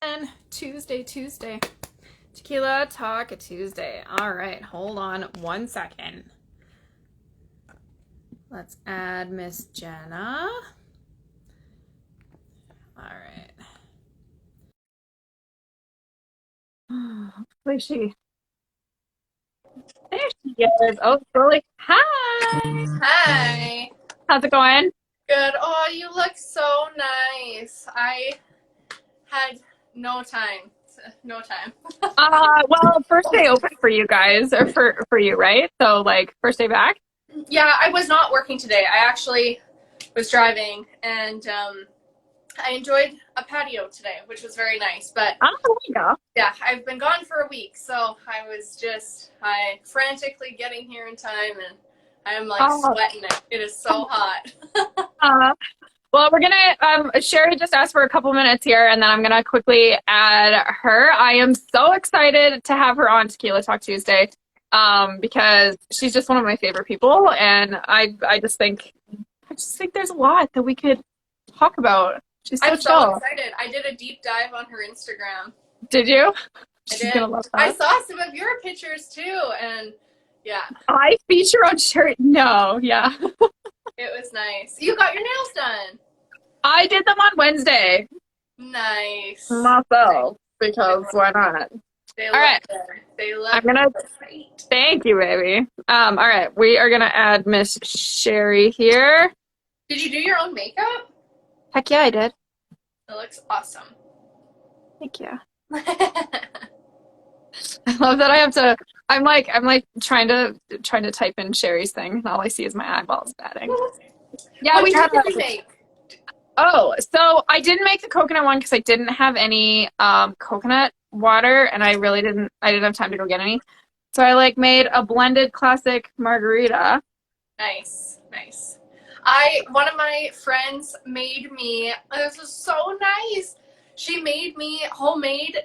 And Tuesday. Tequila Talk Tuesday. All right, hold on 1 second. Let's add Miss Jenna. All right. Where is she? There she is. Oh, really? Hi. Hi. How's it going? Good. Oh, you look so nice. I had no time. No time. Well, first day open for you guys, or for you, right? So like first day back. Yeah, I was not working today. I actually was driving, and I enjoyed a patio today, which was very nice. But Oh, there you go. yeah, I've been gone for a week, so I was just frantically getting here in time, and I'm like Oh, sweating it. It is so hot. uh, well, we're gonna. Cherie just asked for a couple minutes here, and then I'm gonna quickly add her. I am so excited to have her on Tequila Talk Tuesday, because she's just one of my favorite people, and I just think there's a lot that we could talk about. She's so I'm so chill. excited. I did a deep dive on her Instagram. Did you? I She's did. gonna love I that. saw some of your pictures too, and yeah, I feature on Cherie. No, yeah, it was nice. You got your nails done. I did them on Wednesday Nice. myself because why not? They All look right, good. They I'm look gonna great. thank you, baby. All right, we are gonna add Miss Cherie here. Did you do your own makeup? Heck yeah, I did. It looks awesome. Thank you. I love that I have to. I'm like trying to type in Cherie's thing, and all I see is my eyeballs batting. Yeah, we Which one had did a. you make? Oh, so I didn't make the coconut one because I didn't have any coconut water, and I didn't have time to go get any. So I like made a blended classic margarita. Nice, nice. One of my friends made me. This was so nice. She made me homemade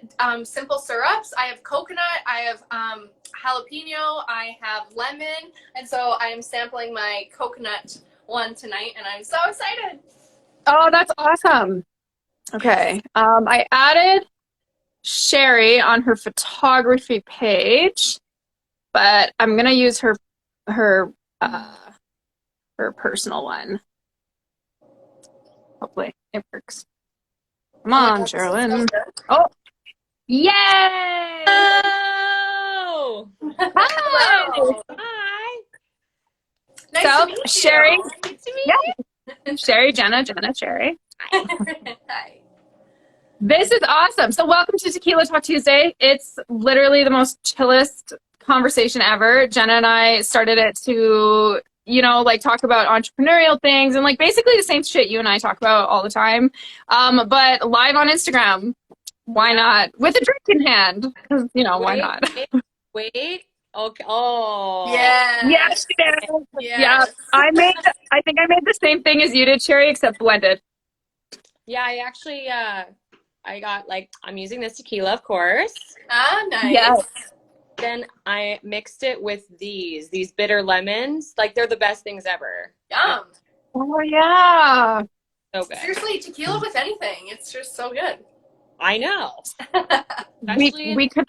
simple syrups. I have coconut, I have jalapeno, I have lemon, and so I am sampling my coconut one tonight, and I'm so excited. Oh, that's awesome. Yes. Okay. I added Cherie on her photography page, but I'm gonna use her uh her personal one. Hopefully it works. Come Oh my on, God, this is so Sherilyn. good. Oh, yay! Oh, Hi. Hello. hi. Nice to So, meet Cherie, you. Nice to meet yeah, Cherie, Jenna, Cherie. you. Hi. This is awesome. So, welcome to Tequila Talk Tuesday. It's literally the most chillest conversation ever. Jenna and I started it to, like talk about entrepreneurial things and like basically the same shit you and I talk about all the time. But live on Instagram. Why Yeah. not? With a drink in hand. 'Cause, why Wait, not? wait, wait. Okay. Oh, Yes, Yes. yeah. Yes. I think I made the same thing as you did, Cherry, except blended. yeah. I actually, I got like I'm using this tequila, of course. Ah, Yes. nice. Then I mixed it with these bitter lemons. Like they're the best things ever. Yum. Oh yeah. So good. Seriously, tequila with anything. It's just so good. I know. We Especially in we could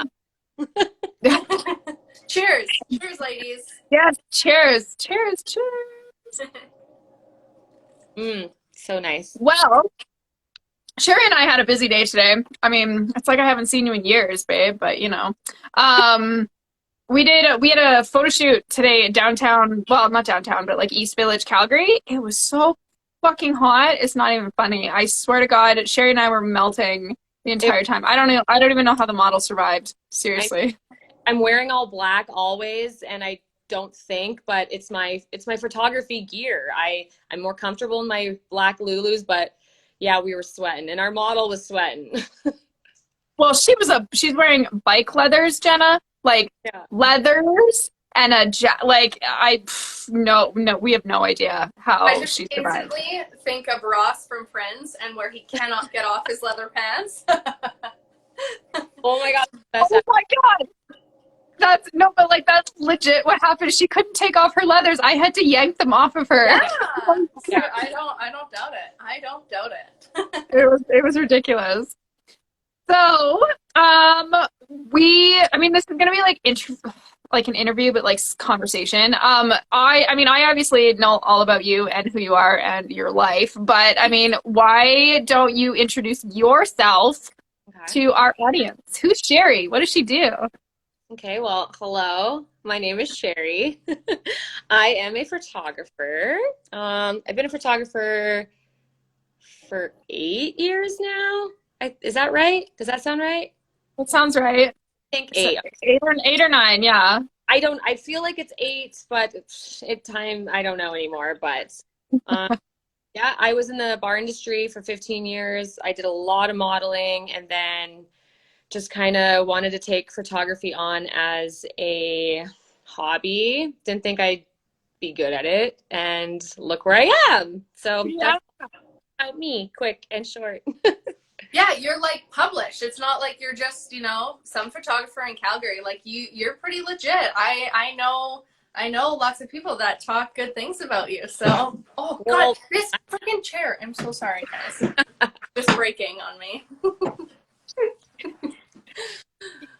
Cheers. Cheers, ladies. yes, cheers. Cheers, cheers. so nice. Well, Sherry and I had a busy day today. I mean, it's like I haven't seen you in years, babe, but Um we had a photo shoot today downtown, well, not downtown, but like East Village, Calgary. It was so fucking hot. It's not even funny. I swear to God, Sherry and I were melting the It, entire time. I don't even know how the model survived. I, Seriously. I'm wearing all black always, and I don't think, but it's my photography gear. I'm more comfortable in my black Lulus, but yeah, we were sweating, and our model was sweating. Well, she's wearing bike leathers, Jenna, like Yeah. leathers and like no, we have no idea I how just she survived. instantly think of Ross from Friends and where he cannot get off his leather pants. Oh my God, that's Oh my God. That's no, but like that's legit what happened. She couldn't take off her leathers. I had to yank them off of her. Yeah. yeah. I don't doubt it. I don't doubt it. It was ridiculous. So, I mean, this is gonna be like like an interview, but like conversation. I mean, I obviously know all about you and who you are and your life, but I mean, why don't you introduce yourself Okay. to our audience? Who's Cherie? What does she do? Okay, well, hello. My name is Cherie. I am a photographer. I've been a photographer for 8 years now. Is that right? Does that sound right? That sounds right. I think So, eight. eight or nine, yeah. I feel like it's eight, but I don't know anymore. But um, yeah, I was in the bar industry for 15 years. I did a lot of modeling and then just kind of wanted to take photography on as a hobby. Didn't think I'd be good at it. And look where I am. So Yeah. that's about me, quick and short. Yeah, you're like published. It's not like you're just, some photographer in Calgary. Like you're pretty legit. I know lots of people that talk good things about you. So, oh God, Well, this freaking chair. I'm so sorry, guys. Just breaking on me.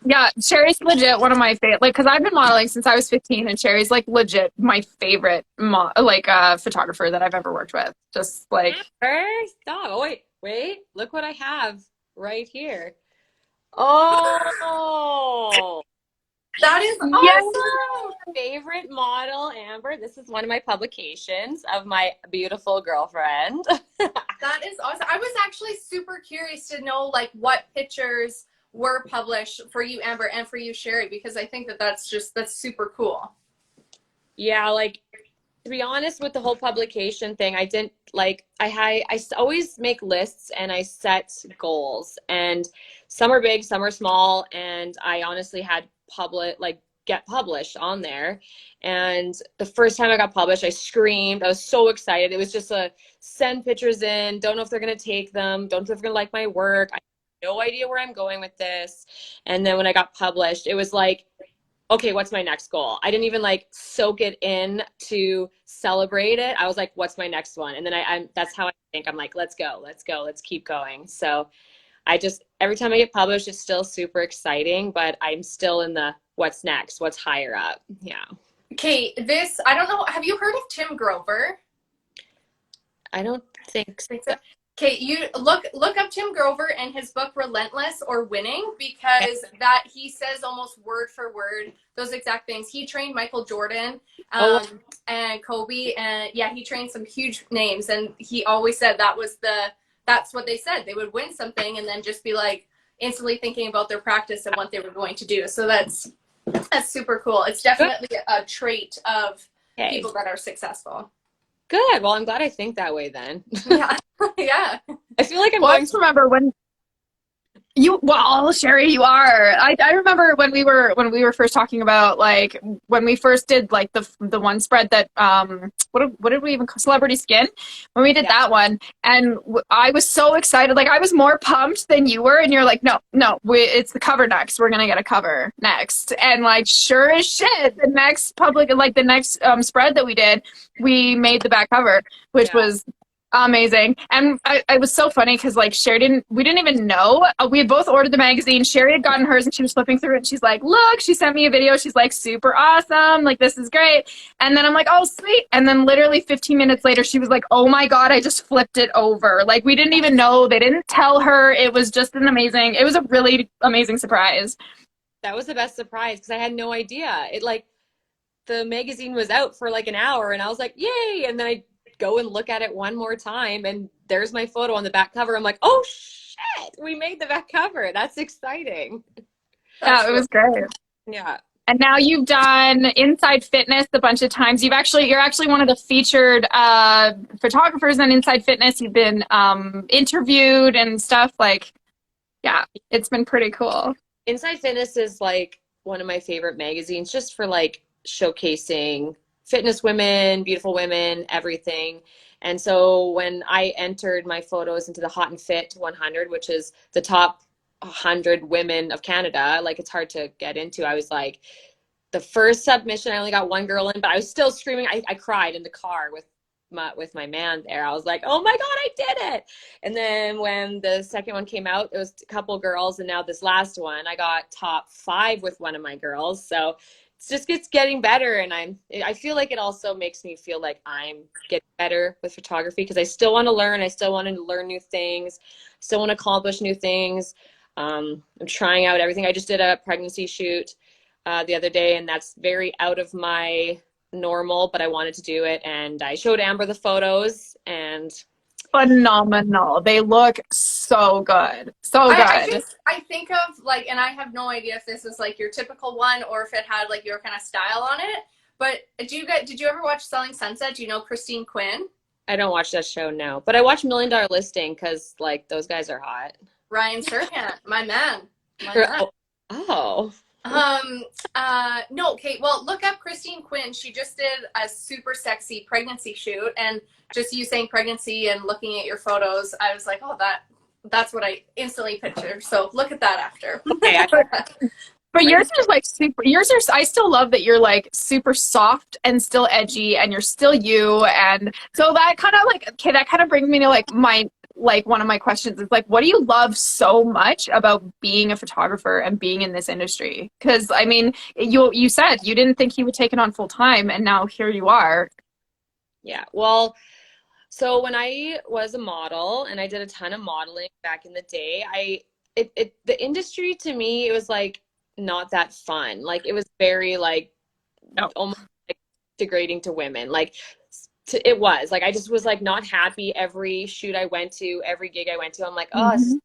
Yeah, Cherie's legit one of my favorite, like, because I've been modeling since I was 15, and Cherie's like legit my favorite photographer that I've ever worked with. Just like, stop. Oh, wait. Look what I have right here. Oh, That is yeah. awesome. favorite model, Amber. This is one of my publications of my beautiful girlfriend. That is awesome. I was actually super curious to know like what pictures were published for you, Amber, and for you, Cherie, because I think that's super cool. Yeah, like to be honest with the whole publication thing, I didn't like I always make lists and I set goals and some are big, some are small, and I honestly had get published on there. And the first time I got published, I screamed. I was so excited. It was just a send pictures in, don't know if they're gonna take them, don't know if they're gonna like my work. I have no idea where I'm going with this. And then when I got published, it was like, okay, what's my next goal? I didn't even like soak it in to celebrate it. I was like, what's my next one? And then I'm that's how I think. I'm like, let's go, let's keep going. So I just every time I get published, it's still super exciting, but I'm still in the what's next, what's higher up. Yeah. Okay, I don't know. Have you heard of Tim Grover? I don't think so. Okay, you look up Tim Grover and his book Relentless or Winning, because that he says almost word for word those exact things. He trained Michael Jordan and Kobe, and yeah, he trained some huge names, and he always said that's what they said. They would win something and then just be like instantly thinking about their practice and what they were going to do. So that's super cool. It's definitely a trait of people that are successful. Good. Well, I'm glad I think that way then. Yeah. Yeah. I feel like I'm Well, I going just remember when Cherie, you are. I remember when we were first talking about like when we first did like the one spread that what did we even call Celebrity Skin, when we did that one, and I was so excited, like I was more pumped than you were, and you're like, no, it's the cover next, we're gonna get a cover next, and like sure as shit, the next spread that we did, we made the back cover, which was amazing. And it was so funny because like we didn't even know. We had both ordered the magazine. Cherie had gotten hers and she was flipping through it and she's like, look, she sent me a video. She's like, super awesome. Like, this is great. And then I'm like, oh, sweet. And then literally 15 minutes later, she was like, oh my God, I just flipped it over. Like, we didn't even know. They didn't tell her. It was just it was a really amazing surprise. That was the best surprise because I had no idea. The magazine was out for like an hour and I was like, yay. And then I go and look at it one more time and there's my photo on the back cover. I'm like, oh shit, we made the back cover. That's exciting. Yeah, it was great. Yeah. And now you've done Inside Fitness a bunch of times. You're actually one of the featured photographers on Inside Fitness. You've been interviewed and stuff. Like, yeah, it's been pretty cool. Inside Fitness is like one of my favorite magazines just for like showcasing fitness women, beautiful women, everything. And so when I entered my photos into the Hot and Fit 100, which is the top 100 women of Canada, like it's hard to get into. I was like, the first submission, I only got one girl in, but I was still screaming. I cried in the car with with my man there. I was like, oh my God, I did it. And then when the second one came out, it was a couple girls. And now this last one, I got top 5 with one of my girls. So it's getting better. And I feel like it also makes me feel like I'm getting better with photography because I still want to learn. I still want to learn new things. Still want to accomplish new things. I'm trying out everything. I just did a pregnancy shoot the other day, and that's very out of my normal, but I wanted to do it, and I showed Amber the photos, and Phenomenal. They look so good. So good. I think of like, and I have no idea if this is like your typical one or if it had like your kind of style on it. But did you ever watch Selling Sunset? Do you know Christine Quinn? I don't watch that show, no. But I watch $1 Million Listing because like those guys are hot. Ryan Serhant, my man. My man. Oh. No, okay, well, look up Christine Quinn. She just did a super sexy pregnancy shoot, and just you saying pregnancy and looking at your photos, I was like, oh, that's what I instantly pictured. So look at that after. Okay. But yours is like super, I still love that you're like super soft and still edgy and you're still you. And so that kind of like, okay, that kind of brings me to like one of my questions is like, what do you love so much about being a photographer and being in this industry? Because I mean, you said you didn't think you would take it on full time, and now here you are. Yeah, well, so when I was a model and I did a ton of modeling back in the day, the industry to me, it was like not that fun. Like it was very like almost like degrading to women. Like it was like I just was like not happy every shoot I went to, every gig I went to. I'm like, oh, it's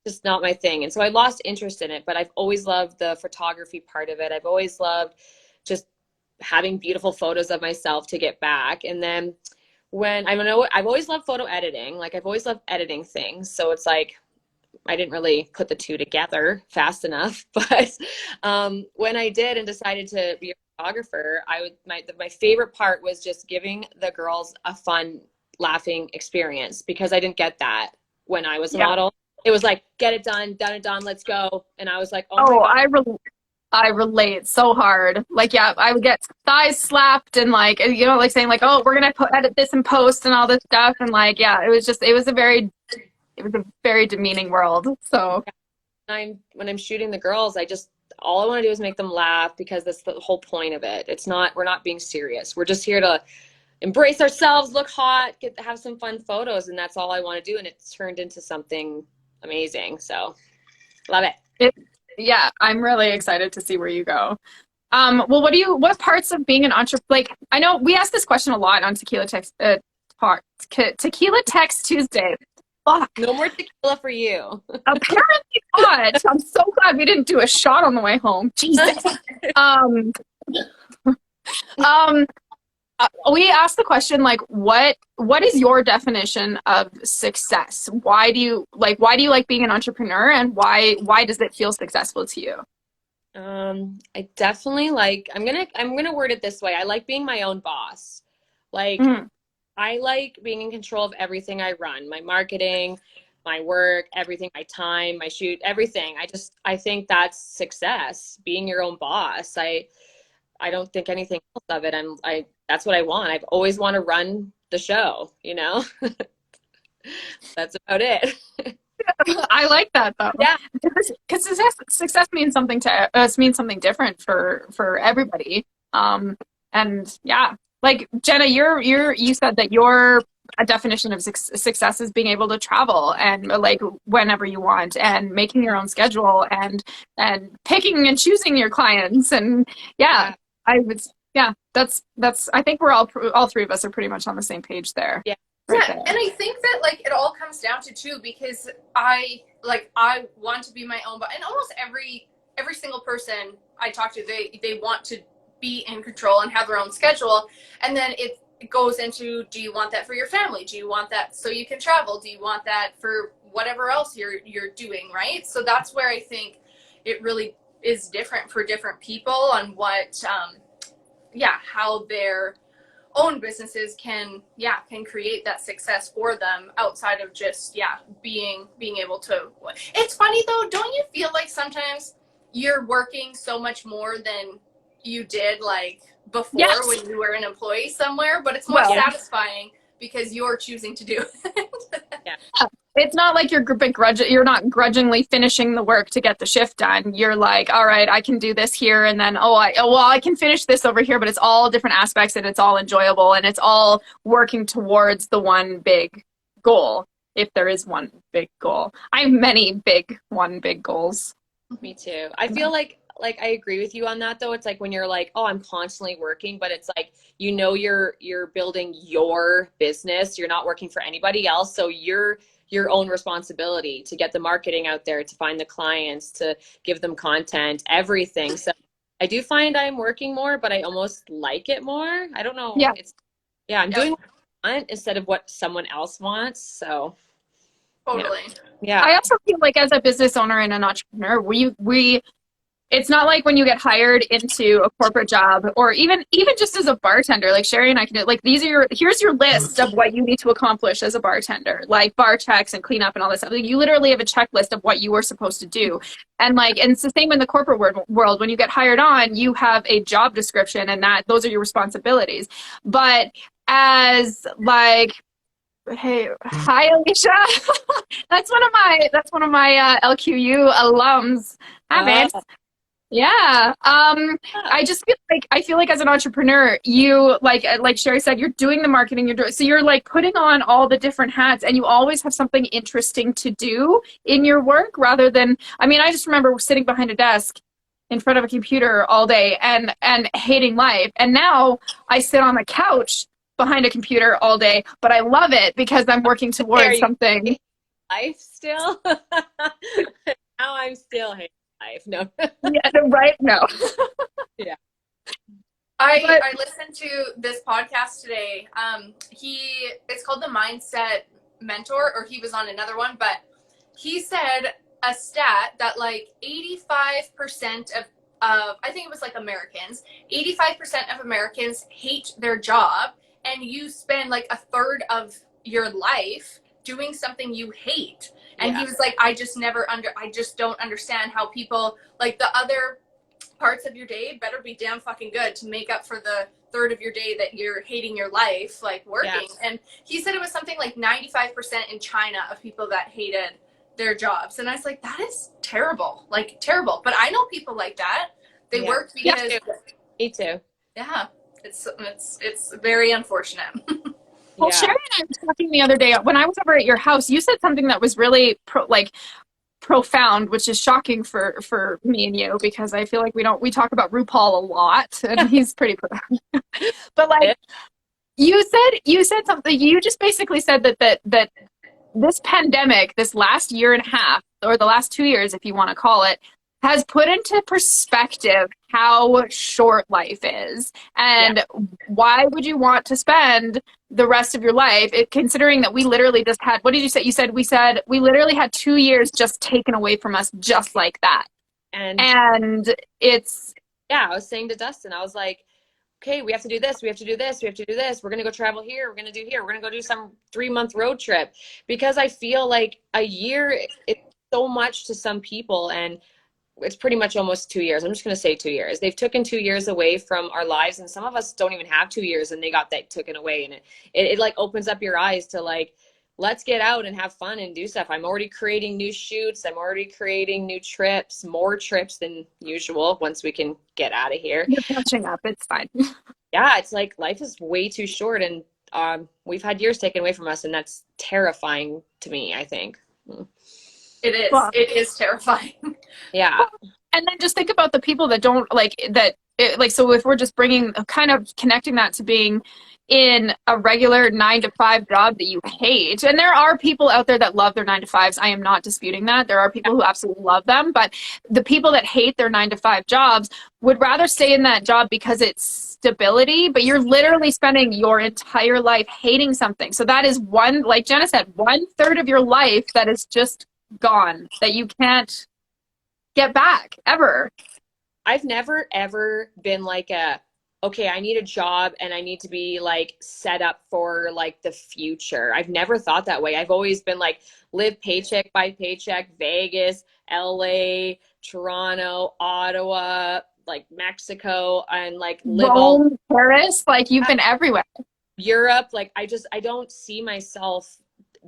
just not my thing. And so I lost interest in it, but I've always loved the photography part of it. I've always loved just having beautiful photos of myself to get back. And then I've always loved photo editing. Like I've always loved editing things. So it's like I didn't really put the two together fast enough. But when I did and decided to be a photographer, my favorite part was just giving the girls a fun, laughing experience, because I didn't get that when I was a model. It was like, get it done, let's go. And I was like, oh my God. I relate so hard. Like, yeah, I would get thighs slapped and like, you know, like saying like, oh, we're going to edit this and post and all this stuff. And like, yeah, it was a very demeaning world. So when I'm shooting the girls, all I want to do is make them laugh, because that's the whole point of it. We're not being serious. We're just here to embrace ourselves, look hot, have some fun photos. And that's all I want to do. And it's turned into something amazing. So love it. Yeah, I'm really excited to see where you go. Well, what parts of being an entrepreneur, like, I know we ask this question a lot on Tequila Text Tuesday. Fuck. No more tequila for you. Apparently not. I'm so glad we didn't do a shot on the way home. Jesus. We asked the question, like, what is your definition of success? Why do you like being an entrepreneur, and why does it feel successful to you? I definitely I'm gonna word it this way. I like being my own boss. Like I like being in control of everything I run, my marketing, my work, everything, my time, my shoot, everything. I think that's success, being your own boss. I don't think anything else of it. That's what I want. I've always want to run the show, you know? That's about it. I like that though. Yeah. Because success means something to us, means something different for everybody. And yeah, like Jenna, you said that your definition of success is being able to travel and like whenever you want, and making your own schedule, and picking and choosing your clients. And that's I think we're all three of us are pretty much on the same page there. Yeah. And I think that like it all comes down to too, because I want to be my own, but and almost every single person I talk to, they want to be in control and have their own schedule. And then it goes into, do you want that for your family? Do you want that so you can travel? Do you want that for whatever else you're doing, right? So that's where I think it really is different for different people on what how their own businesses can create that success for them outside of just being able to. It's funny though, don't you feel like sometimes you're working so much more than you did like before Yes. when you were an employee somewhere, but it's more Well, satisfying because you're choosing to do it. Yeah. it's not like you're not grudgingly finishing the work to get the shift done. You're like, all right, I can do this here, and then I can finish this over here, but it's all different aspects and it's all enjoyable and it's all working towards the one big goal. If there is one big goal. I have many big goals. Me too. I feel like I agree with you on that though. It's like when you're like, oh, I'm constantly working, but it's like you're building your business. You're not working for anybody else. So you're your own responsibility to get the marketing out there, to find the clients, to give them content, everything. So I do find I'm working more, but I almost like it more. I don't know. Yeah. I'm doing what I want instead of what someone else wants. So Totally. yeah. I also feel like as a business owner and an entrepreneur, we it's not like when you get hired into a corporate job or even just as a bartender, like Cherie and I can do, like here's your list of what you need to accomplish as a bartender, like bar checks and cleanup and all this stuff. Like you literally have a checklist of what you are supposed to do. And it's the same in the corporate world. When you get hired on, you have a job description and those are your responsibilities. But as hey, hi Alicia. that's one of my LQU alums. Hi, babes. Yeah. I feel like as an entrepreneur, you like Cherie said, you're doing the marketing, you're like putting on all the different hats and you always have something interesting to do in your work rather than, I just remember sitting behind a desk in front of a computer all day and hating life. And now I sit on the couch behind a computer all day, but I love it because I'm working towards something. Life still? Now I'm still hating life. No. Yeah, right? No. Yeah. I listened to this podcast today. It's called the Mindset Mentor, or he was on another one, but he said a stat that 85% of I think it was Americans, 85% of Americans hate their job, and you spend a third of your life doing something you hate. And he was like, I just don't understand how people, the other parts of your day better be damn fucking good to make up for the third of your day that you're hating your life, working. Yeah. And he said it was something 95% in China of people that hated their jobs. And I was like, that is terrible, terrible. But I know people like that. They work because... Me too. Yeah. It's very unfortunate. Well, Cherie and I were talking the other day when I was over at your house. You said something that was really profound, which is shocking for me and you because I feel like we talk about RuPaul a lot, and he's pretty profound. But you said something. You just basically said that this pandemic, this last year and a half, or the last 2 years, if you want to call it, has put into perspective how short life is. And why would you want to spend the rest of your life, considering that we literally just had, what did you say? You said we literally had 2 years just taken away from us just like that. And it's... Yeah, I was saying to Dustin, I was like, okay, we have to do this, we have to do this, we have to do this. We're going to go travel here, we're going to do here, we're going to go do some 3-month road trip. Because I feel like a year is so much to some people, and it's pretty much almost 2 years. I'm just going to say 2 years. They've taken 2 years away from our lives, and some of us don't even have 2 years and they got that taken away. And it opens up your eyes to let's get out and have fun and do stuff. I'm already creating new shoots. I'm already creating new trips, more trips than usual once we can get out of here. You're catching up. It's fine. Yeah. It's life is way too short, and we've had years taken away from us, and that's terrifying to me, I think. It is. Well, it is terrifying. Yeah. And then just think about the people that don't so if we're just kind of connecting that to being in a regular 9-to-5 job that you hate. And there are people out there that love their 9-to-5s. I am not disputing that. There are people who absolutely love them, but the people that hate their 9-to-5 jobs would rather stay in that job because it's stability, but you're literally spending your entire life hating something. So that is like Jenna said, 1/3 of your life that is just gone, that you can't get back ever. I've never ever been okay, I need a job and I need to be set up for the future. I've never thought that way. I've always been live paycheck by paycheck, Vegas, LA, Toronto, Ottawa, like Mexico and like live all Rome, Paris, like you've been everywhere. Europe. Like I don't see myself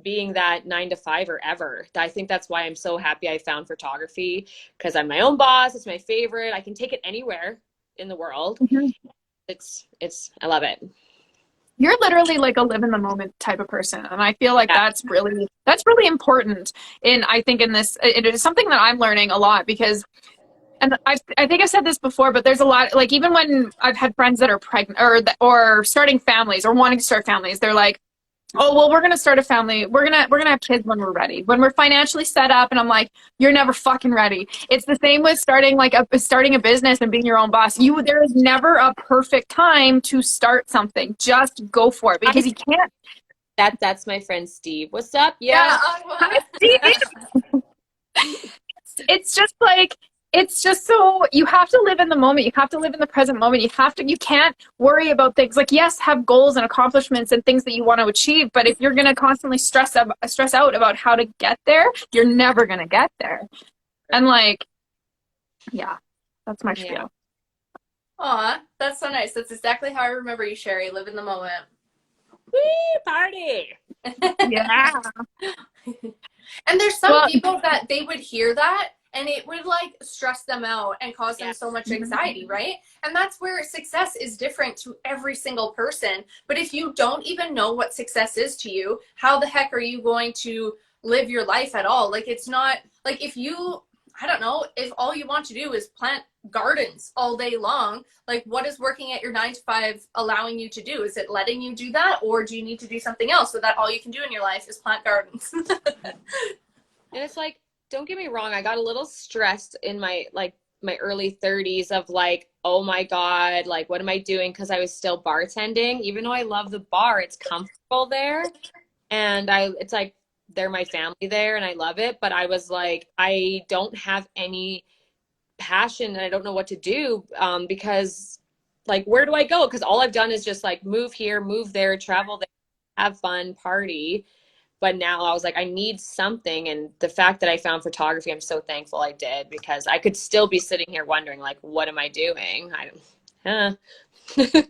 being that 9 to 5 ever. I think that's why I'm so happy I found photography, because I'm my own boss. It's my favorite. I can take it anywhere in the world. Mhm. I love it. You're literally like a live in the moment type of person, and I feel like Yeah. that's really important in, I think, in this, it is something that I'm learning a lot because, and I think I've said this before, but there's a lot, like even when I've had friends that are pregnant or starting families or wanting to start families, they're like, oh well, we're gonna start a family, we're gonna have kids when we're ready, when we're financially set up. And I'm like, you're never fucking ready. It's the same with starting a business and being your own boss. There is never a perfect time to start something. Just go for it, because you can't. That's my friend Steve. What's up? Yeah. Hi, Steve. It's just like, it's just, so you have to live in the moment. You have to live in the present moment. You can't worry about things like, yes, have goals and accomplishments and things that you want to achieve, but if you're going to constantly stress out about how to get there, you're never going to get there. And like, yeah, that's my spiel. Aw, that's so nice. That's exactly how I remember you, Cherie. Live in the moment. Whee, party. Yeah. And there's some people that they would hear that and it would like stress them out and cause them so much anxiety, right? And that's where success is different to every single person. But if you don't even know what success is to you, how the heck are you going to live your life at all? Like, it's not like, if you, I don't know, if all you want to do is plant gardens all day long, like what is working at your 9 to 5 allowing you to do? Is it letting you do that, or do you need to do something else so that all you can do in your life is plant gardens? And it's like, don't get me wrong, I got a little stressed in my early 30s of like, oh my God, like what am I doing? Because I was still bartending. Even though I love the bar, it's comfortable there. And it's like, they're my family there and I love it. But I was like, I don't have any passion and I don't know what to do, because like, where do I go? Because all I've done is just like move here, move there, travel there, have fun, party. But now I was like, I need something. And the fact that I found photography, I'm so thankful I did, because I could still be sitting here wondering, like, what am I doing? I think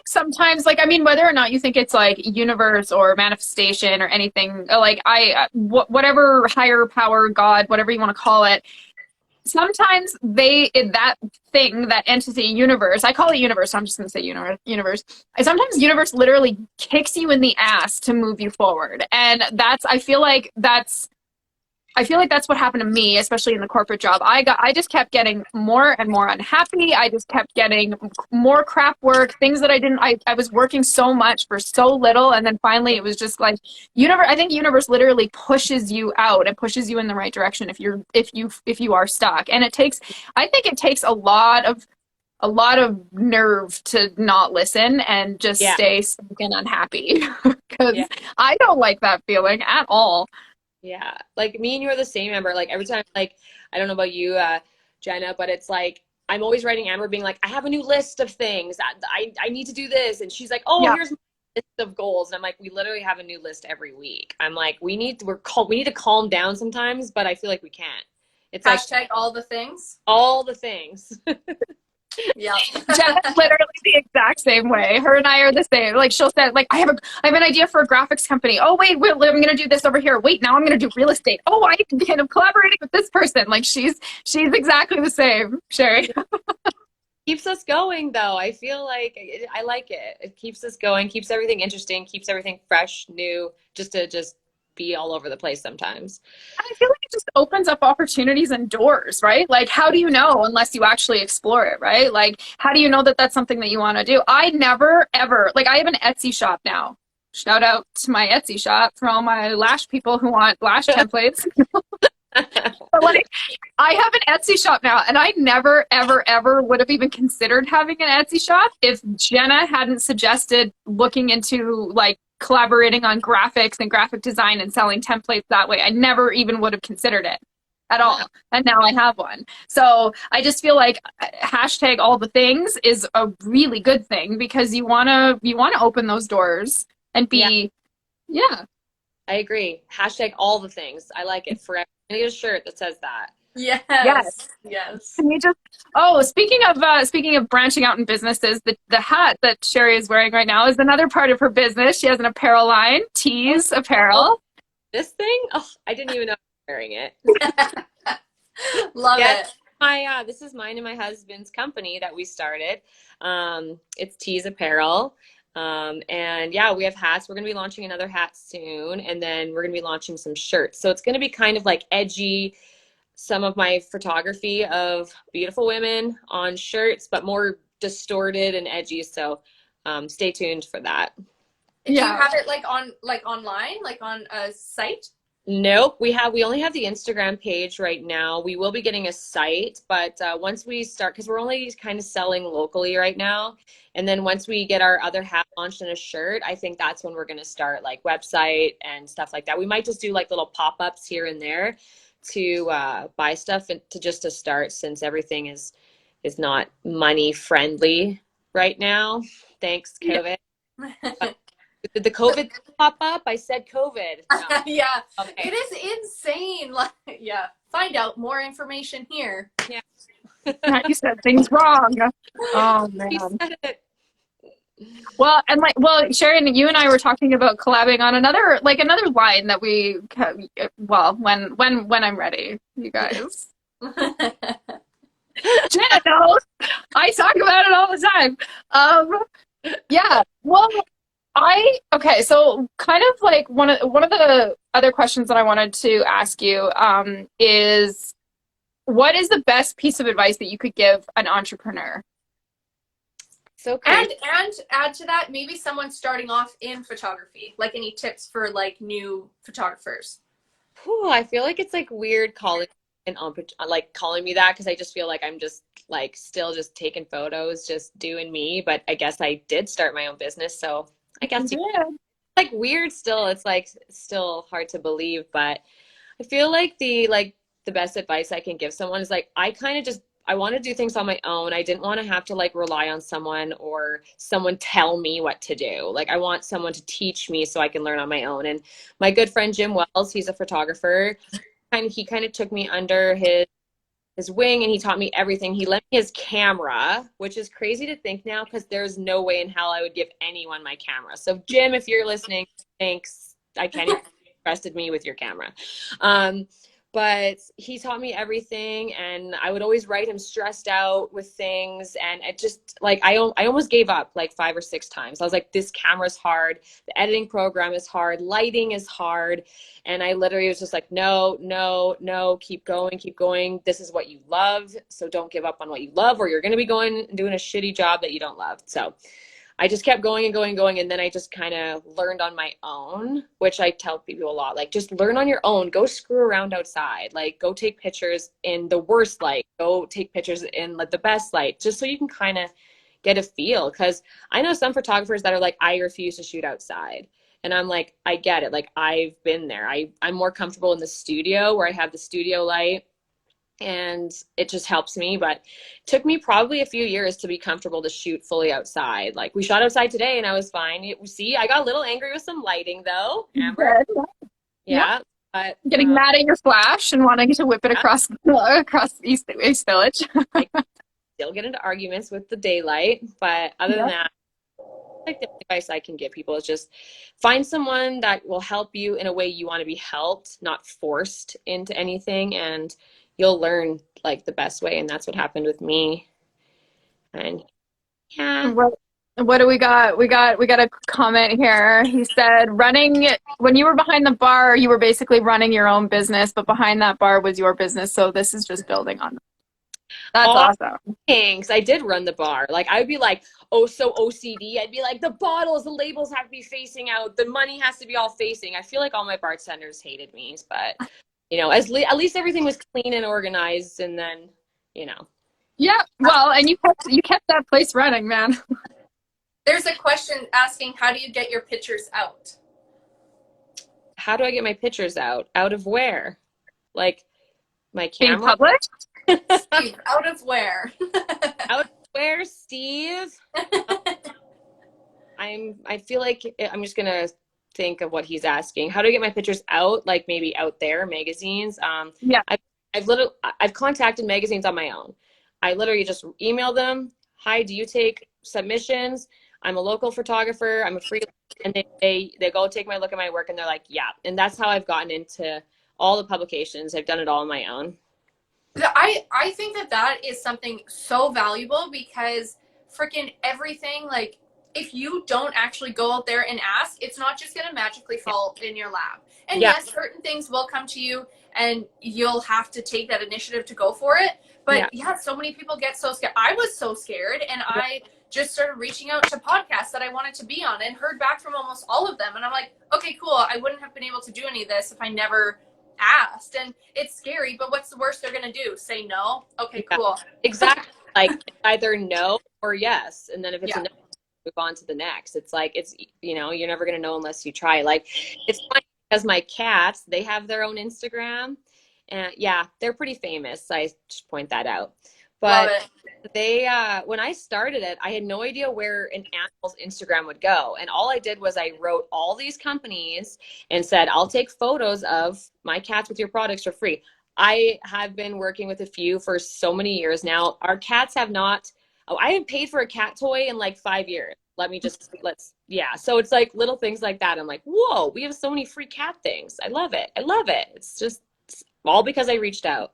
sometimes, like, I mean, whether or not you think it's like universe or manifestation or anything, like whatever higher power, God, whatever you want to call it, sometimes that thing, that entity, universe, I call it universe, so I'm just going to say universe. Sometimes universe literally kicks you in the ass to move you forward. And I feel like that's what happened to me, especially in the corporate job. I just kept getting more and more unhappy. I just kept getting more crap work, things that I was working so much for so little. And then finally it was just like, I think universe literally pushes you out and pushes you in the right direction if you are stuck. And I think it takes a lot of nerve to not listen and just stay stuck and unhappy, because I don't like that feeling at all. Yeah, like me and you are the same, Amber. Like every time, like, I don't know about you, Jenna, but it's like I'm always writing Amber being like, I have a new list of things. I need to do this. And she's like, oh, here's my list of goals. And I'm like, we literally have a new list every week. I'm like, we need to calm down sometimes, but I feel like we can't. It's hashtag like all the things. All the things. Yeah. Jenna's literally the exact same way. Her and I are the same. Like, she'll say, like, I have an idea for a graphics company. Oh wait, I'm gonna do this over here. Wait, now I'm gonna do real estate. Oh, I can collaborating with this person. Like, she's exactly the same, Cherie. Keeps us going though. I feel like I like it. It keeps us going, keeps everything interesting, keeps everything fresh, new, just to be all over the place sometimes. I feel like it just opens up opportunities and doors, right? Like, how do you know unless you actually explore it, right? Like, how do you know that that's something that you want to do? I never, ever, like, I have an Etsy shop now. Shout out to my Etsy shop for all my lash people who want lash templates. But like, I have an Etsy shop now, and I never, ever, ever would have even considered having an Etsy shop if Jenna hadn't suggested looking into like collaborating on graphics and graphic design and selling templates that way. I never even would have considered it at all. And now I have one. So I just feel like hashtag all the things is a really good thing, because you want to open those doors and be, I agree. Hashtag all the things. I like it forever. I need a shirt that says that. Yes. Yes. Yes. Can you just speaking of branching out in businesses, the hat that Cherie is wearing right now is another part of her business. She has an apparel line, Oh, Tease oh, Apparel. this thing? Oh, I didn't even know I was wearing it. Love Yeah, it. this is mine and my husband's company that we started. It's Tease Apparel. And yeah, we have hats. We're gonna be launching another hat soon, and then we're gonna be launching some shirts. So it's gonna be kind of like edgy, some of my photography of beautiful women on shirts, but more distorted and edgy. So stay tuned for that. Do you Yeah. have it like online, like on a site? Nope, we only have the Instagram page right now. We will be getting a site, but once we start, because we're only kind of selling locally right now, and then once we get our other hat launched in a shirt, I think that's when we're going to start like website and stuff like that. We might just do like little pop-ups here and there to buy stuff and to start, since everything is not money friendly right now. Thanks, Yeah. COVID. Did the COVID pop up? I said COVID. No. Yeah. Okay. It is insane. Like, yeah. Find out more information here. Yeah. You said things wrong. Oh He man. said it. Well, and Sharon, you and I were talking about collabing on another line that well, when I'm ready, you guys. Jen knows. I talk about it all the time. Yeah. Well, okay, so kind of like one of the other questions that I wanted to ask you is what is the best piece of advice that you could give an entrepreneur? So crazy. And add to that, maybe someone starting off in photography. Like any tips for like new photographers? Whew, I feel like it's like weird calling me that, because I just feel like I'm just like still just taking photos, just doing me. But I guess I did start my own business, so I guess Yeah. like weird still. It's like still hard to believe, but I feel like the best advice I can give someone is like I kind of just I want to do things on my own. I didn't want to have to like rely on someone or someone tell me what to do. Like I want someone to teach me so I can learn on my own. And my good friend Jim Wells, he's a photographer. He kind of took me under his wing, and he taught me everything. He lent me his camera, which is crazy to think now, because there's no way in hell I would give anyone my camera. So Jim, if you're listening, thanks. I can't even trusted me with your camera. But he taught me everything, and I would always write him stressed out with things, and it just like I almost gave up like 5 or 6 times. I was like, this camera's hard, the editing program is hard, lighting is hard, and I literally was just like, no, no, no, keep going, keep going. This is what you love, so don't give up on what you love, or you're going to be going and doing a shitty job that you don't love. So I just kept going and going and going. And then I just kind of learned on my own, which I tell people a lot, like just learn on your own, go screw around outside, like go take pictures in the worst light, go take pictures in like the best light, just so you can kind of get a feel. Cause I know some photographers that are like, I refuse to shoot outside. And I'm like, I get it. Like I've been there. I'm more comfortable in the studio where I have the studio light, and it just helps me. But it took me probably a few years to be comfortable to shoot fully outside. Like we shot outside today and I was fine. See, I got a little angry with some lighting though, Amber. Good. Yeah, but Getting mad at your flash and wanting to whip it yeah, across East Village. I still get into arguments with the daylight, but other than that, like the advice I can give people is just find someone that will help you in a way you want to be helped, not forced into anything, and you'll learn like the best way. And that's what happened with me. And yeah. What do we got? We got a comment here. He said, running when you were behind the bar, you were basically running your own business, but behind that bar was your business. So this is just building on that. That's All awesome. things. I did run the bar. Like I would be like, oh, so OCD. I'd be like, the bottles, the labels have to be facing out. The money has to be all facing. I feel like all my bartenders hated me, but at least everything was clean and organized. And then, Yeah. Well, and you kept that place running, man. There's a question asking, how do you get your pictures out? how do I get my pictures out? Out of where? Like my Being camera? published? Steve, out of where? Out of where, Steve? I feel like I'm just gonna think of what he's asking. How do I get my pictures out? Like maybe out there, magazines. Yeah. I've contacted magazines on my own. I literally just email them, hi, do you take submissions? I'm a local photographer, I'm a free, and they go take my look at my work and they're like, yeah. And that's how I've gotten into all the publications. I've done it all on my own. I think that is something so valuable because freaking everything, like, if you don't actually go out there and ask, it's not just going to magically fall in your lap. And Yeah. yes, certain things will come to you and you'll have to take that initiative to go for it. But yeah, so many people get so scared. I was so scared, and I just started reaching out to podcasts that I wanted to be on and heard back from almost all of them. And I'm like, okay, cool. I wouldn't have been able to do any of this if I never asked. And it's scary, but what's the worst they're going to do? Say no? Okay, cool. Exactly. Like either no or yes. And then if it's a no, move on to the next. It's like, it's, you know, you're never going to know unless you try. Like, it's funny because my cats, they have their own Instagram, and yeah, they're pretty famous. I just point that out. But they, when I started it, I had no idea where an animal's Instagram would go. And all I did was I wrote all these companies and said, I'll take photos of my cats with your products for free. I have been working with a few for so many years now. Our cats have not, I haven't paid for a cat toy in like 5 years. Yeah. So it's like little things like that. I'm like, whoa, we have so many free cat things. I love it. I love it. It's just all because I reached out.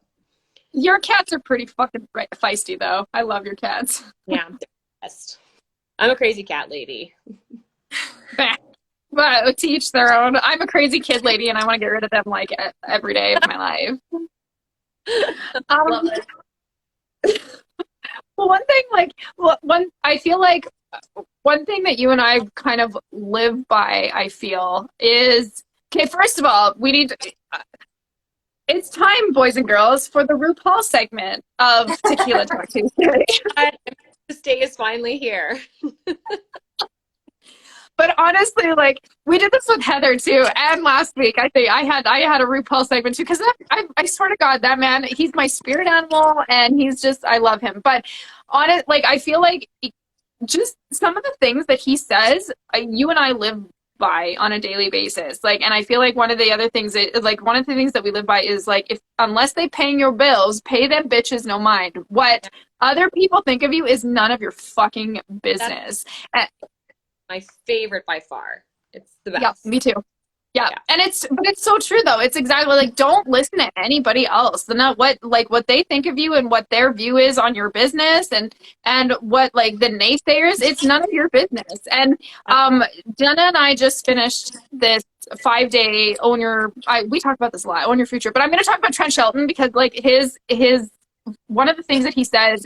Your cats are pretty fucking feisty, though. I love your cats. Yeah, they're the best. I'm a crazy cat lady. But to each their own. I'm a crazy kid lady, and I want to get rid of them like every day of my life. Love it. Well, I feel like one thing that you and I kind of live by, I feel, is, okay, first of all, we need to, it's time, boys and girls, for the RuPaul segment of Tequila Talk Tuesday. This day is finally here. But honestly, like, we did this with Heather too, and last week I think I had a RuPaul segment too, because I swear to God, that man, he's my spirit animal, and he's just, I love him. But on it, like, I feel like just some of the things that he says, you and I live by on a daily basis. Like, and I feel like one of the things that we live by is like, if unless they paying your bills, pay them bitches no mind. What other people think of you is none of your fucking business. My favorite by far. It's the best. Yeah, me too. Yeah. And it's so true though. It's exactly like, don't listen to anybody else. They're not what they think of you and what their view is on your business and what like the naysayers, it's none of your business. And Jenna and I just finished this 5-day we talked about this a lot, Own Your Future, but I'm going to talk about Trent Shelton because like his one of the things that he says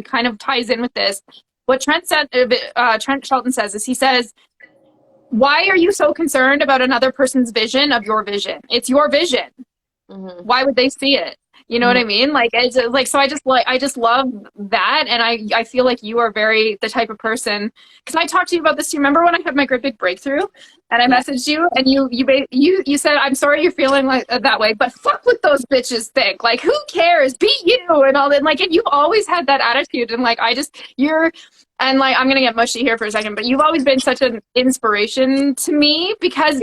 kind of ties in with this. What Trent Shelton says is, he says, why are you so concerned about another person's vision of your vision? It's your vision. Mm-hmm. Why would they see it? You know what I mean? Like, it's like, so I just love that. And I feel like you are very the type of person, because I talked to you about this. Do you remember when I had my great big breakthrough and I messaged you and you said, I'm sorry you're feeling like that way, but fuck what those bitches think. Like, who cares? Be you and all that. Like, and you've always had that attitude. And like, and like, I'm going to get mushy here for a second, but you've always been such an inspiration to me because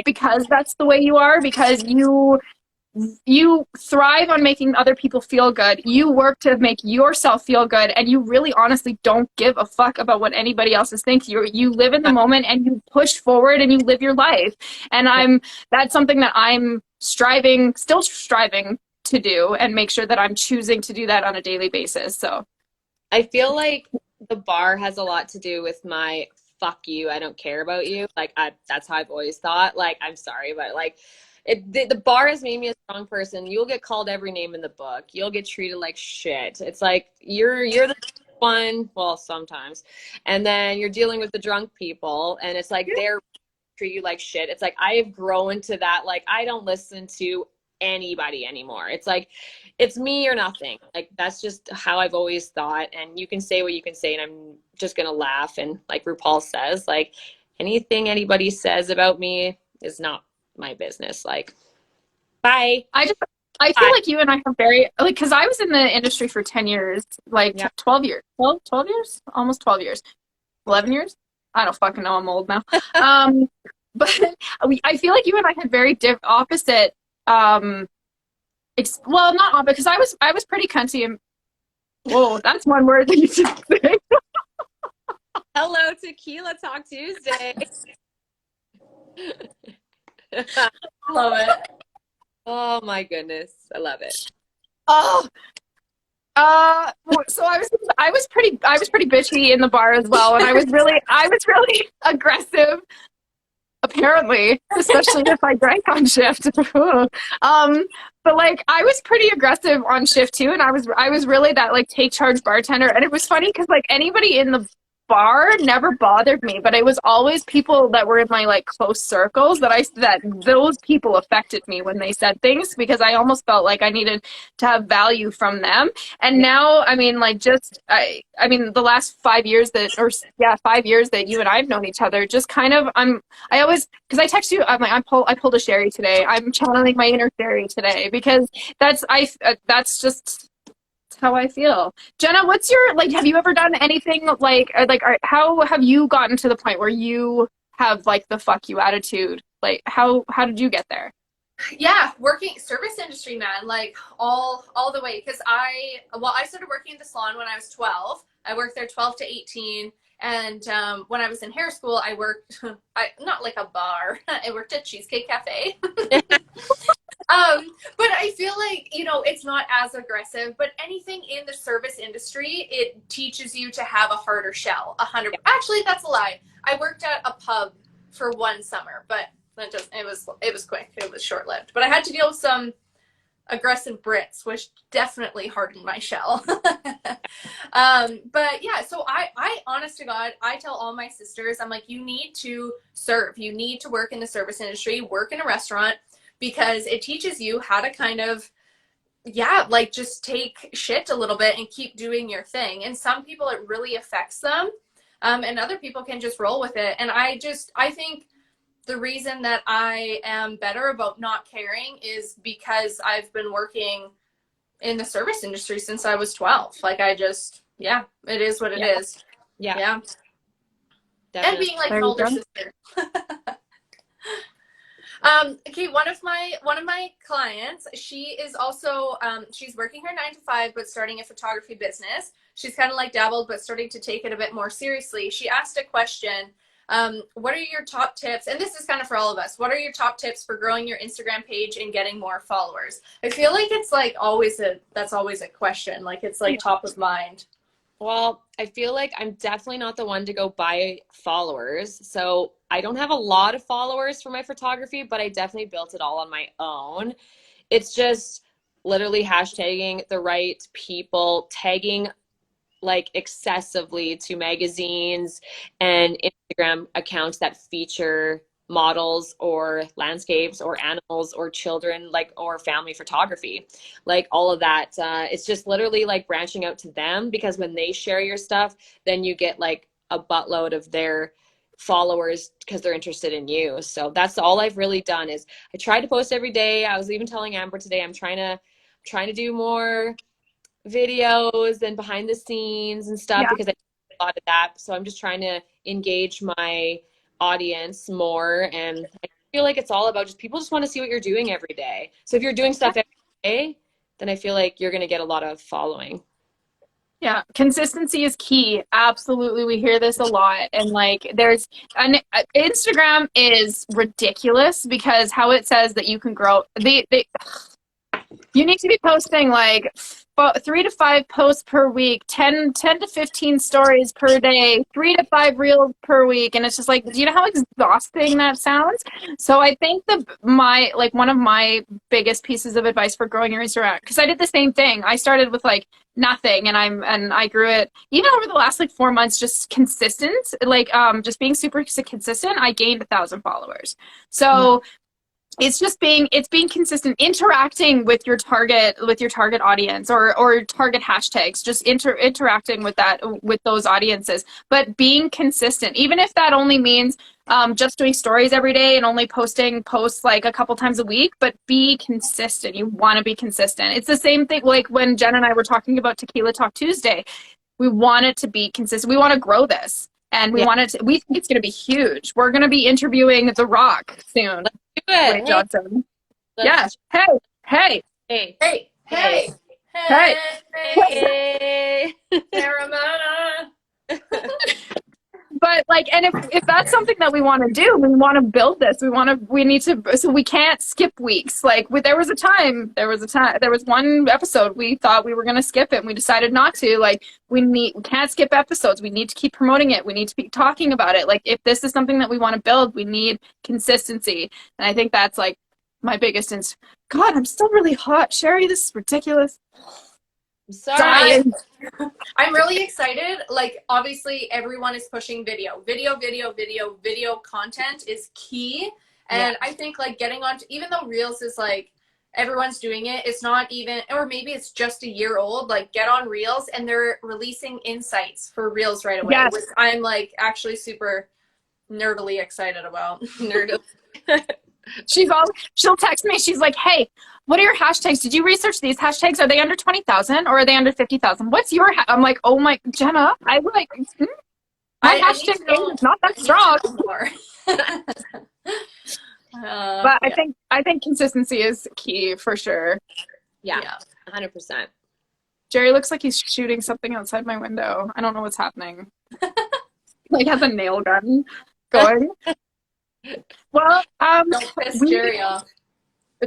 that's the way you are, because you thrive on making other people feel good. You work to make yourself feel good, and you really honestly don't give a fuck about what anybody else thinks. You live in the moment and you push forward and you live your life. And that's something that I'm still striving to do, and make sure that I'm choosing to do that on a daily basis. So I feel like the bar has a lot to do with my fuck you, I don't care about you. Like, that's how I've always thought. Like, I'm sorry, but like, the bar has made me a strong person. You'll get called every name in the book. You'll get treated like shit. It's like, you're the one, well, sometimes. And then you're dealing with the drunk people, and it's like, they're treat you like shit. It's like, I have grown to that. Like, I don't listen to anybody anymore. It's like, it's me or nothing. Like, that's just how I've always thought. And you can say what you can say, and I'm just gonna laugh. And like RuPaul says, like, anything anybody says about me is not my business. Like, bye. I feel like you and I have very, like, because I was in the industry for 10 years, like 12 years, 12 years, almost 12 years, 11 years. I don't fucking know. I'm old now. But I feel like you and I had very opposite Well, not on, because I was pretty cunty and whoa, that's one word that you just say. Hello, Tequila Talk Tuesday. Love it. Oh my goodness. I love it. Oh, so I was pretty bitchy in the bar as well, and I was really aggressive. Apparently, especially if I drank on shift. But like I was pretty aggressive on shift too, and I was really that like take charge bartender. And it was funny because like anybody in the bar never bothered me, but it was always people that were in my like close circles that those people affected me when they said things because I almost felt like I needed to have value from them. And now, I mean, like just I mean, the last 5 years that, or yeah, 5 years that you and I've known each other, just kind of I always, because I text you, I'm like, I pulled a Cherie today. I'm channeling my inner Cherie today because that's just how I feel. Jenna, what's your, like, have you ever done anything how have you gotten to the point where you have like the fuck you attitude? Like, how did you get there? Yeah, working service industry, man, like all the way. Because I started working at the salon when I was 12. I worked there 12 to 18. And when I was in hair school, I worked, not like a bar, I worked at Cheesecake Cafe. But I feel like, you know, it's not as aggressive, but anything in the service industry, it teaches you to have a harder shell. 100. Actually, that's a lie. I worked at a pub for one summer, but it was quick. It was short lived. But I had to deal with some aggressive Brits, which definitely hardened my shell. But yeah, so I honest to God, I tell all my sisters, I'm like, you need to serve. You need to work in the service industry, work in a restaurant, because it teaches you how to kind of, yeah, like just take shit a little bit and keep doing your thing. And some people, it really affects them. And other people can just roll with it. And I think the reason that I am better about not caring is because I've been working in the service industry since I was 12. Like yeah, it is what it is. Yeah. Yeah. Definitely. And being like There an you older go. sister. Okay, one of my clients, she is also she's working her 9 to 5 but starting a photography business. She's kind of like dabbled but starting to take it a bit more seriously. She asked a question, what are your top tips, and this is kind of for all of us, what are your top tips for growing your Instagram page and getting more followers? I feel like it's like that's always a question, like it's like top of mind. Well, I feel like I'm definitely not the one to go buy followers. So I don't have a lot of followers for my photography, but I definitely built it all on my own. It's just literally hashtagging the right people, tagging like excessively to magazines and Instagram accounts that feature models or landscapes or animals or children, like, or family photography, like all of that. It's just literally like branching out to them, because when they share your stuff, then you get like a buttload of their followers because they're interested in you. So that's all I've really done. Is I try to post every day. I was even telling Amber today, I'm trying to do more videos and behind the scenes and stuff, Yeah. because I do a lot of that. So I'm just trying to engage my audience more, and I feel like it's all about just people just want to see what you're doing every day. So if you're doing stuff every day, then I feel like you're going to get a lot of following. Yeah, consistency is key. Absolutely. We hear this a lot. And like Instagram is ridiculous because how it says that you can grow you need to be posting like 3 to 5 posts per week, 10 to 15 stories per day, 3 to 5 reels per week. And it's just like, do you know how exhausting that sounds? So I think one of my biggest pieces of advice for growing your Instagram, because I did the same thing. I started with like nothing, and I grew it even over the last like 4 months, just consistent, like just being super consistent. I gained 1,000 followers. So it's being consistent, interacting with your target audience or target hashtags, just interacting with those audiences, but being consistent, even if that only means just doing stories every day and only posting posts like a couple times a week. But be consistent. You want to be consistent. It's the same thing like when Jen and I were talking about Tequila Talk Tuesday. We want it to be consistent. We want to grow this, and we think it's going to be huge. We're going to be interviewing The Rock soon. Do it. Johnson. Let's Yeah. Hey. Hey. Hey, hey, Hey. hey, Hey. Caramana. But like, and if that's something that we want to do, we want to build this. We need to. So we can't skip weeks. Like, there was one episode we thought we were going to skip it, and we decided not to. Like, we can't skip episodes. We need to keep promoting it. We need to be talking about it. Like, if this is something that we want to build, we need consistency. And I think that's like my biggest. God, I'm still really hot, Cherie. This is ridiculous. I'm sorry. Dying. I'm really excited. Like, obviously, everyone is pushing video. Video content is key. And I think, like, getting on, even though Reels is, like, everyone's doing it, it's not even, or maybe it's just a year old, like, get on Reels, and they're releasing insights for Reels right away, Yes. which I'm, like, actually super nerdily excited about. Nerd. She'll text me. She's like, "Hey, what are your hashtags? Did you research these hashtags? Are they under 20,000 or are they under 50,000? What's your?" I'm like, "Oh my, Jenna, my I hashtag need to know, game is not that strong." more. But I think consistency is key for sure. Yeah, 100%. Jerry looks like he's shooting something outside my window. I don't know what's happening. Like, has a nail gun going. Well, Don't piss Jerry off.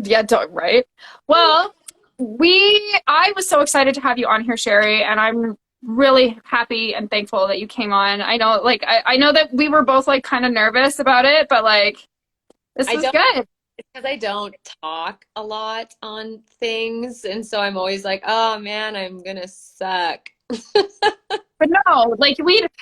Yeah, right. Well, I was so excited to have you on here, Cherie, and I'm really happy and thankful that you came on. I know, like, I know that we were both like kind of nervous about it, but like, this was good. It's because I don't talk a lot on things, and so I'm always like, oh man, I'm gonna suck. But no, like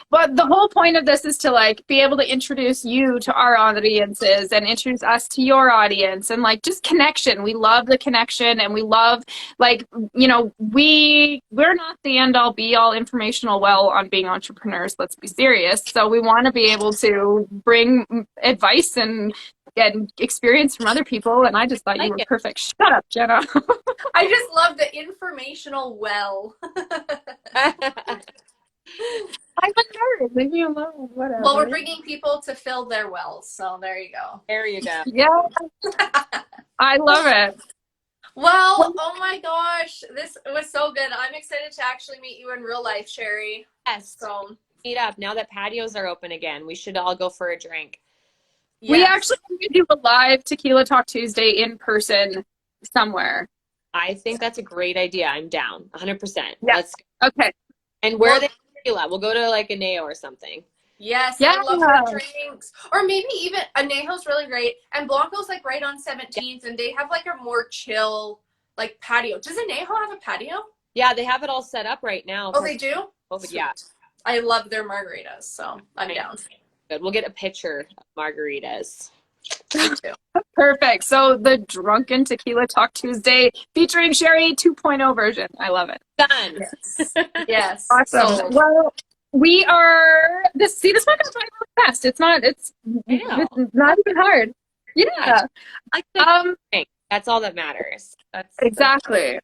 but the whole point of this is to like be able to introduce you to our audiences and introduce us to your audience and like just connection. We love the connection and we love like, you know, we're not the end all be all informational well on being entrepreneurs. Let's be serious. So we want to be able to bring advice and get experience from other people. And I just thought you were perfect. Shut up, Jenna. I just love the informational well. I'm a nerd. Leave me alone. Whatever. Well, we're bringing people to fill their wells, so there you go. There you go. Yeah. I love it. Well, oh my gosh, this was so good. I'm excited to actually meet you in real life, Cherie. Yes. So Meet up. Now that patios are open again, we should all go for a drink. yes. We actually need to do a live Tequila Talk Tuesday in person somewhere. I think that's a great idea. I'm down 100%. Yeah. Let's Okay. And where are they tequila? We'll go to like a Neo or something. Yes, Yeah. I love their drinks. Or maybe even Anejo's really great. And Blanco's like right on 17th, and they have like a more chill like patio. Does Anejo have a patio? Yeah, they have it all set up right now. Oh, they do? Yeah. I love their margaritas, so I'm down. Good. We'll get a picture of margaritas. Me too. Perfect. So the Drunken Tequila Talk Tuesday featuring Cherie 2.0 version. I love it. Done. Yes. Yes. Awesome. So, Well, we are this went by really fast. It's not even hard. Yeah. That's all that matters. Exactly.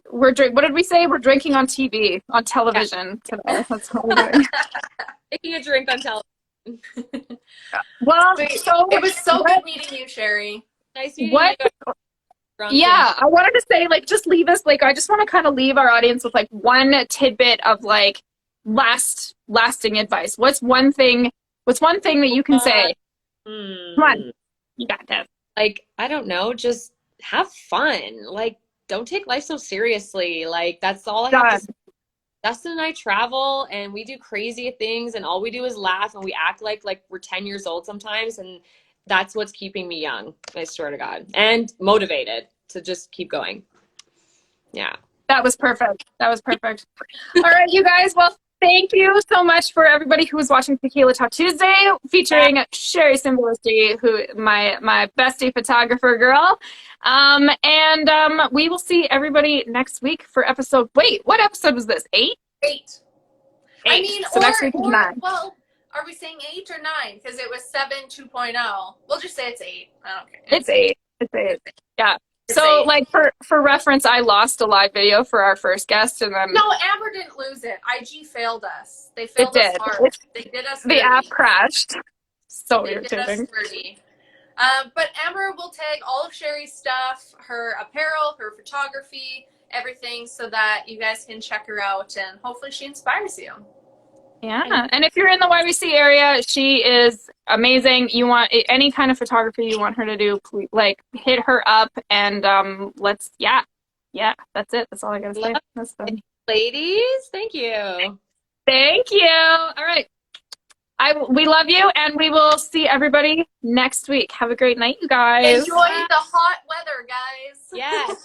What did we say? We're drinking on TV, on television today. That's what we're doing. Taking a drink on television. Well, so it was so good meeting you, Cherie. Nice meeting What? you. Yeah, I wanted to say, like, just leave us, like, I just want to kind of leave our audience with, like, one tidbit of, like, lasting advice. What's one thing that you can say? Come on. You got this. Like, I don't know, just have fun. Like, don't take life so seriously. Like, that's all I have to say. Dustin and I travel and we do crazy things and all we do is laugh and we act like we're 10 years old sometimes, and that's what's keeping me young, I swear to God, and motivated to just keep going. Yeah. That was perfect. All right, you guys. Well, thank you so much for everybody who was watching Tequila Talk Tuesday featuring Cherie Cymbalisty, who my bestie photographer girl. We will see everybody next week for episode. Wait, what episode was this? 8? 8. I mean, so next week is 9. Well, are we saying 8 or 9? Because it was 7 2.0. We'll just say it's 8. I don't care. It's 8. Yeah. It's so 8. like for reference, I lost a live video for our first guest, and then no, Amber didn't lose it. IG failed us. They failed us hard. They did us. The app crashed. So they irritating. did us dirty. But Amber will tag all of Cherie's stuff, her apparel, her photography, everything, so that you guys can check her out and hopefully she inspires you. Yeah. And if you're in the YBC area, she is amazing. You want any kind of photography you want her to do, please, like hit her up and let's yeah, that's it. That's all I gotta say. That's done. Ladies, thank you. Thank you. All right. We love you, and we will see everybody next week. Have a great night, you guys. Enjoy the hot weather, guys. Yes.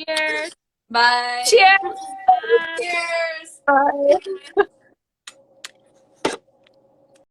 Cheers. Bye. Cheers. Cheers. Bye.